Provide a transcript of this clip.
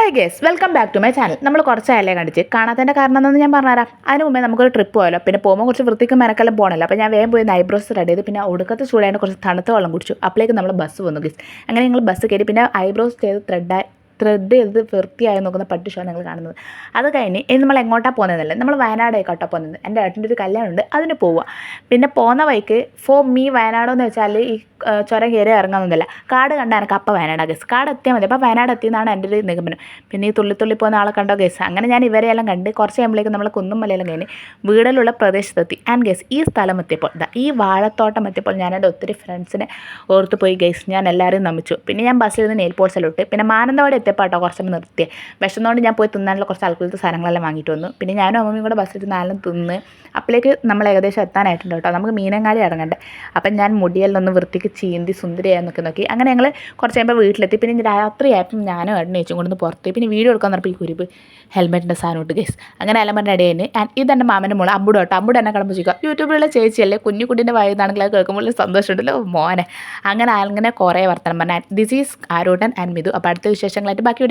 Hi guys, welcome back to my channel. നമ്മൾ കുറച്ചായാലേ കണ്ടിച്ച് കാണാത്തതിൻ്റെ കാരണം എന്നൊന്ന് ഞാൻ പറഞ്ഞുതരാം. അതിന് മുമ്പേ നമുക്കൊരു ട്രിപ്പ് പോയല്ലോ. പിന്നെ പോകുമ്പോൾ കുറച്ച് വൃത്തിക്കും മെനക്കെല്ലാം പോകണമല്ലോ. അപ്പോൾ ഞാൻ വേഗം പോയി ഐബ്രോസ് റെഡി ചെയ്ത് പിന്നെ ഒടുക്കത്തെ ചൂടായിട്ട് കുറച്ച് തണുത്ത വെള്ളം കുടിച്ചു. അപ്പോഴേക്കും നമ്മൾ ബസ് വന്നു ഗേസ്. അങ്ങനെ ഞങ്ങൾ ബസ് കയറി പിന്നെ ഐബ്രോസ് ചെയ്ത് ത്രെഡ് ചെയ്ത് വൃത്തിയായി നോക്കുന്ന പട്ടി ഷോ ഞങ്ങൾ കാണുന്നത്. അത് കഴിഞ്ഞ് ഇനി നമ്മൾ എങ്ങോട്ടാണ് പോകുന്നതെന്നല്ലേ, നമ്മൾ വയനാടേക്കോട്ടാണ് പോകുന്നത്. എൻ്റെ ഏട്ടൻ്റെ ഒരു കല്യാണമുണ്ട്, അതിന് പോവുക. പിന്നെ പോകുന്ന വഴിക്ക് ഫോർ മീ വയനാടെന്ന് വെച്ചാൽ ഈ ചുരം കയറി ഇറങ്ങുന്നതല്ല, കാട് കണ്ടാൽ എനിക്ക് അപ്പം വയനാടാ ഗസ്. കാട് എത്തിയാൽ മതി. അപ്പോൾ വയനാട് എത്തിയെന്നാണ് എൻ്റെ ഒരു നിഗമനം. പിന്നെ ഈ തുള്ളി പോകുന്ന ആളെ കണ്ടോ ഗസ്. അങ്ങനെ ഞാൻ ഇവരെയെല്ലാം കണ്ട് കുറച്ച് കഴിയുമ്പോഴേക്കും നമ്മൾ കുന്നും മലയെല്ലാം കഴിഞ്ഞ് വീടിലുള്ള പ്രദേശത്തെത്തി. ആൻഡ് ഗസ്, ഈ സ്ഥലം എത്തിയപ്പോൾ ഈ വാഴത്തോട്ടം എത്തിയപ്പോൾ ഞാൻ എൻ്റെ ഒത്തിരി ഫ്രണ്ട്സിനെ ഓർത്ത് പോയി ഗസ്. ഞാൻ എല്ലാവരും നമിച്ചു. പിന്നെ ഞാൻ ബസ്സിൽ നിന്ന് നെയിൽ പോൾസെല്ലാം ഇട്ട് പിന്നെ മാനന്തവാടി എത്തിയപ്പോൾ കേട്ടോ കുറച്ചൊന്ന് നിർത്തിയേ. വിശന്നുകൊണ്ട് ഞാൻ പോയി തിന്നാനുള്ള കുറച്ച് ആൾക്കാരുടെ സാധനങ്ങളെല്ലാം വാങ്ങിയിട്ട് വന്നു. പിന്നെ ഞാനും അമ്മയും കൂടെ ബസ്സിൽ നാലും തിന്ന് അപ്പോഴേക്ക് നമ്മൾ ഏകദേശം എത്താനായിട്ടുണ്ട് കേട്ടോ. നമുക്ക് മീനങ്ങാടി ഇറങ്ങണ്ടേ. അപ്പം ഞാൻ മുടിയെല്ലാം ഒന്ന് വൃത്തിക്ക് ചീന്തി സുന്ദരിയായെന്നൊക്കെ നോക്കി. അങ്ങനെ ഞങ്ങൾ കുറച്ച് കഴിയുമ്പോൾ വീട്ടിലെത്തി. പിന്നെ രാത്രിയായപ്പം ഞാനും ഏട്ടനും ചേച്ചും കൊണ്ടൊന്ന് പുറത്ത് പിന്നെ വീഡിയോ എടുക്കാൻ പറഞ്ഞപ്പോൾ ഈ കുരിപ്പ് ഹെൽമെറ്റിൻ്റെ സാധനം ഇട്ട് ഗേസ്. അങ്ങനെ എല്ലാം പറഞ്ഞ ഇടയിൽ ഇതെൻ്റെ മാമൻ്റെ മോള് അമ്പുട് കേട്ടോ. അമ്പുട് എന്നെ കിടമ്പോൾ ചോദിക്കുക യൂട്യൂബിലുള്ള ചേച്ചിയല്ലേ, കുഞ്ഞിക്കുട്ടീൻ്റെ വയതാണെങ്കിൽ അത് കേൾക്കുമ്പോൾ സന്തോഷമുണ്ടല്ലോ മോനെ. അങ്ങനെ കുറേ വർത്തമാനം പറഞ്ഞാൽ ദിസ് ഈസ് ആരോട്ടൻ ആൻഡ് മിതു. അപ്പോൾ അടുത്ത വിശേഷങ്ങളായിട്ട് ബാക്കി